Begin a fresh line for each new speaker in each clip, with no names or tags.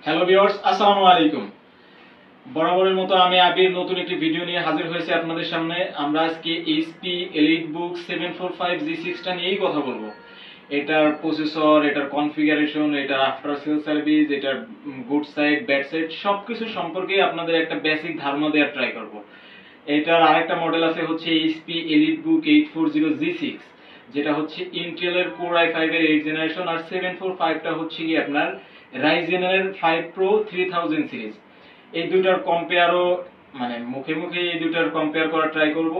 Hello viewers, আসসালামু আলাইকুম। বরাবরের মতো আমি আবির নতুন একটি ভিডিও নিয়ে হাজির হয়েছি আপনাদের সামনে। আমরা আজকে এইচপি এলিটবুক 745G6 টা নিয়েই কথা বলবো। এটার প্রসেসর, এটার কনফিগারেশন, এটার আফটার সেল সার্ভিস, এটার গুড সাইড, ব্যাড সাইড সবকিছু সম্পর্কে আপনাদের একটা বেসিক ধারণা দেওয়ার ট্রাই করব। এটার আরেকটা মডেল আছে হচ্ছে এইচপি এলিটবুক 840G6, যেটা হচ্ছে ইন্টেলের কোর i5 এর 8 জেনারেশন, আর 745 টা হচ্ছে কি আপনার রাইজেনের 5 প্রো 3000 সিরিজ। এই দুটার কম্পেয়ারও মানে মুখে মুখে এই দুটার কম্পেয়ার করার ট্রাই করব।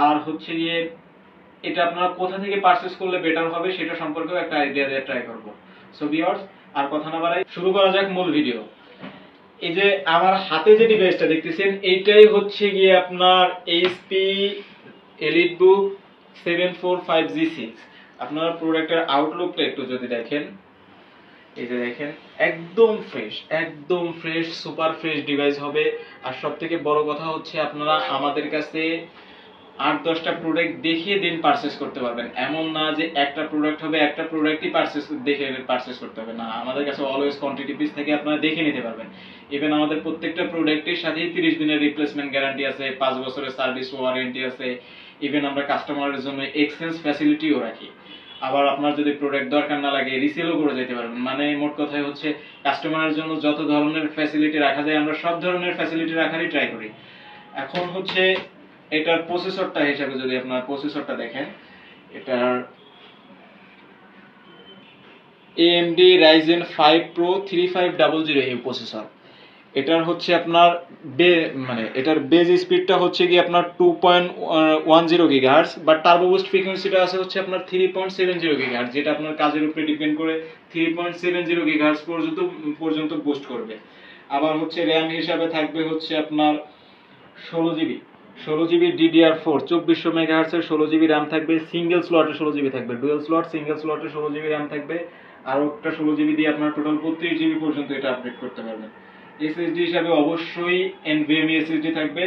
আর হচ্ছে গিয়ে এটা আপনারা কোথা থেকে পারচেজ করলে বেটার হবে সেটা সম্পর্কেও একটা আইডিয়া দেওয়ার ট্রাই করব। সো ভিউয়ার্স, আর কথা না বাড়াই শুরু করা যাক মূল ভিডিও। এই যে আমার হাতে যে ডিভাইসটা দেখতেছেন এইটাই হচ্ছে গিয়ে আপনার এইচপি এলিটবুক 745G6। আপনারা প্রোডাক্টের আউটলুকটা একটু যদি দেখেন, এই যে দেখেন একদম ফ্রেশ সুপার ফ্রেশ ডিভাইস হবে। আর সবথেকে বড় কথা হচ্ছে আপনারা আমাদের কাছে 8-10টা প্রোডাক্ট দেখিয়ে দিন পারচেজ করতে পারবেন। এমন না যে একটা প্রোডাক্ট হবে, একটা প্রোডাক্টই পারচেজ করতে হবে না। আমাদের কাছে অলওয়েজ কোয়ান্টিটি পিস থেকে আপনারা দেখে নিতে পারবেন। ইভেন আমাদের প্রত্যেকটা প্রোডাক্টের সাথেই 30 দিনের রিপ্লেসমেন্ট গ্যারান্টি আছে, 5 বছরের সার্ভিস ওয়ারেন্টি আছে। ইভেন আমরা কাস্টমারের জন্য এক্সচেঞ্জ ফ্যাসিলিটিও রাখি। আবার আপনার যদি প্রোডাক্ট দরকার না লাগে রিসেলও করে যেতে পারবেন। মানে মোট কথাই হচ্ছে কাস্টমারের জন্য যত ধরনের ফ্যাসিলিটি রাখা যায় আমরা সব ধরনের ফ্যাসিলিটি রাখারই ট্রাই করি। এখন হচ্ছে এটার প্রসেসরটা হিসাবে যদি আপনার প্রসেসরটা দেখেন, এটার AMD Ryzen 5 Pro 3500 এই প্রসেসর। এটার হচ্ছে আপনার এটার বেজ স্পিডটা হচ্ছে কি আপনার 2.10 GHz, বাট টার্বো বুস্ট ফ্রিকোয়েন্সিটা আছে হচ্ছে আপনার 3.70 GHz, যেটা আপনার কাজের উপরে ডিপেন্ড করে 3.70 GHz পর্যন্ত বুস্ট করবে। আবার হচ্ছে র‍্যাম হিসাবে থাকবে হচ্ছে আপনার 16 GB DDR4 2400 MHz এর 16 GB RAM থাকবে। সিঙ্গেল স্লটে 16 GB থাকবে, ডুয়াল স্লট সিঙ্গেল স্লটে 16 GB RAM থাকবে। আর একটা 16 GB দিয়ে আপনার টোটাল 32 GB পর্যন্ত এটা আপডেট করতে পারবেন। এসএসডি হিসাবে অবশ্যই NVMe এসএসডি থাকবে।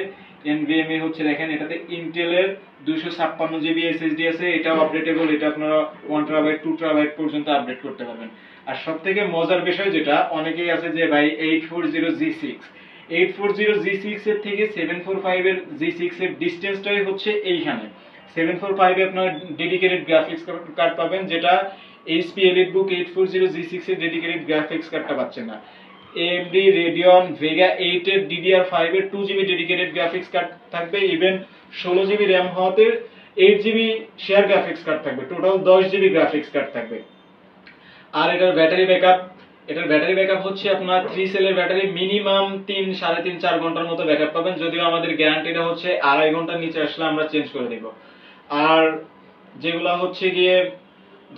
NVMe হচ্ছে দেখেন এটাতে ইন্টেলের 256 GB এসএসডি আছে, এটাও আপডেটেবল। এটা আপনারা 1 TB 2 TB পর্যন্ত আপডেট করতে পারবেন। আর সবথেকে মজার বিষয় যেটা অনেকেই আছে যে ভাই 840G6 এর থেকে 745 এর G6 এর ডিসটেন্সটাই হচ্ছে এইখানে। 745 এ আপনার ডেডিকেটেড গ্রাফিক্স কার্ড পাবেন, যেটা HP EliteBook 840G6 এর ডেডিকেটেড গ্রাফিক্স কার্ডটা পাচ্ছেন না। AMD Radeon Vega 8 এর DDR5 এর 2GB ডেডিকেটেড গ্রাফিক্স কার্ড থাকবে। ইভেন 16GB RAM হওয়াতে 8GB শেয়ার গ্রাফিক্স কার্ড থাকবে, টোটাল 10GB গ্রাফিক্স কার্ড থাকবে। আর এটার ব্যাটারি ব্যাকআপ হচ্ছে আপনার 3 সেলের ব্যাটারি, মিনিমাম 3-3.5-4 ঘন্টার মতো ব্যাকআপ পাবেন। যদিও আমাদের গ্যারান্টিটা হচ্ছে 2.5 ঘন্টার নিচে আসলে আমরা চেঞ্জ করে দেব। আর যেগুলা হচ্ছে গিয়ে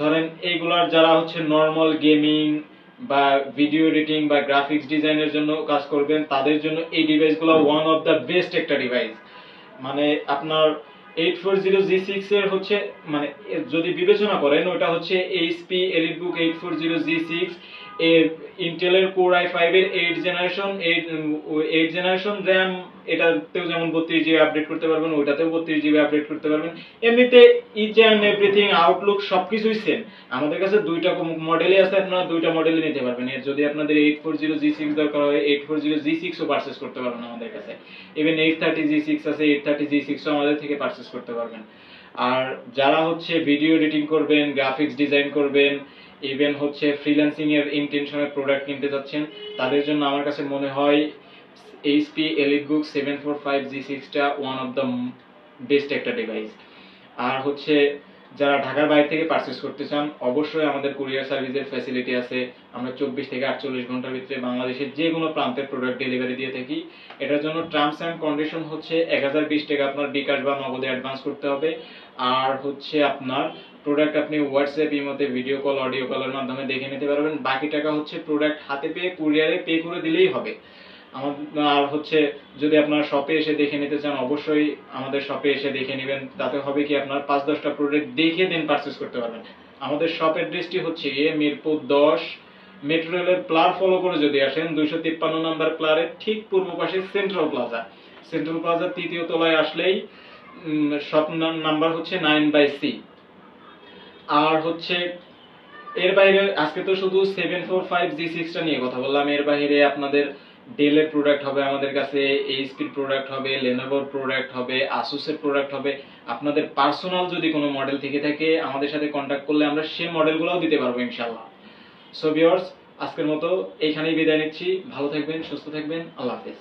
ধরেন এইগুলার যারা হচ্ছে নরমাল গেমিং বা ভিডিও এডিটিং বা গ্রাফিক্স ডিজাইনের জন্য কাজ করবেন তাদের জন্য এই ডিভাইসগুলো ওয়ান অফ দ্য বেস্ট একটা ডিভাইস। মানে আপনার 840G6 এর হচ্ছে মানে যদি বিবেচনা করেন ওটা হচ্ছে HP EliteBook 840G6 এর ইন্টেলের কোর i5 এর 8 জেনারেশন RAM। এটাতেও যেমন 32GB আপডেট করতে পারবেন, ওইটাতেও 32GB আপডেট করতে পারবেন। এমনিতে ইচ এন্ড এভরিথিং আউটলুক সবকিছুই সেম। আমাদের কাছে দুইটা মডেলই আছে, আপনারা দুইটা মডেলই নিতে পারবেন। এর যদি আপনাদের 840G6 দরকার হয় 840G6 ও পারচেজ করতে পারবেন আমাদের কাছে। ইভেন 830G6 আছে, 830G6 ও আমাদের থেকে পারচেজ করতে পারবেন। আর যারা হচ্ছে ভিডিও এডিটিং করবেন, গ্রাফিক্স ডিজাইন করবেন, ইভেন হচ্ছে ফ্রিল্যান্সিং এর ইন্টেনশনে প্রোডাক্ট কিনতে যাচ্ছেন, তাদের জন্য আমার কাছে মনে হয় HP EliteBook 745G6 টা ওয়ান অফ দ্য বেস্ট একটা ডিভাইস। আর হচ্ছে যারা ঢাকার বাইরে থেকে পারচেজ করতে চান অবশ্যই আমাদের কুরিয়ার সার্ভিসের ফ্যাসিলিটি আছে। আমরা 24 থেকে 48 ঘন্টার ভিতরে বাংলাদেশের যে কোনো প্রান্তের প্রোডাক্ট ডেলিভারি দিয়ে থাকি। এটার জন্য টার্মস এন্ড কন্ডিশন হচ্ছে 1020 টাকা আপনার বিকাশ বা নগদে অ্যাডভান্স করতে হবে। আর হচ্ছে আপনার প্রোডাক্ট আপনি হোয়াটসঅ্যাপ, ইমোতে, ভিডিও কল, অডিও কলের মাধ্যমে দেখে নিতে পারবেন। বাকি টাকা হচ্ছে প্রোডাক্ট হাতে পেয়ে কুরিয়ারে পে করে দিলেই হবে। আর হচ্ছে যদি আপনার শপে এসে দেখে নিতে চান অবশ্যই আমাদের শপে এসে দেখে নেবেন। তাতে হবে কি আপনার 5-10টা প্রোডাক্ট দেখে দেন পারচেজ করতে পারবেন। আমাদের শপ অ্যাড্রেসটি হচ্ছে মিরপুর 10 মেট্রো রেলের প্লার ফলো করে যদি আসেন 253 নম্বর প্লারের ঠিক পূর্ব পাশে সেন্ট্রাল প্লাজা 3য় তলায় আসলেই শপ নাম্বার হচ্ছে 9/C। আর হচ্ছে এর বাইরে আজকে তো শুধু 745 টা নিয়ে কথা বললাম, এর বাইরে আপনাদের ডেলের প্রোডাক্ট হবে আমাদের কাছে, এইচপির প্রোডাক্ট হবে, লেনোভোর প্রোডাক্ট হবে, আসুসের প্রোডাক্ট হবে। আপনাদের পার্সোনাল যদি কোনো মডেল থেকে থাকে আমাদের সাথে কন্ট্যাক্ট করলে আমরা সেই মডেলগুলোও দিতে পারবো ইনশাআল্লাহ। সো ভিউয়ার্স, আজকের মতো এইখানেই বিদায় নিচ্ছি। ভালো থাকবেন, সুস্থ থাকবেন, আল্লাহ হাফেজ।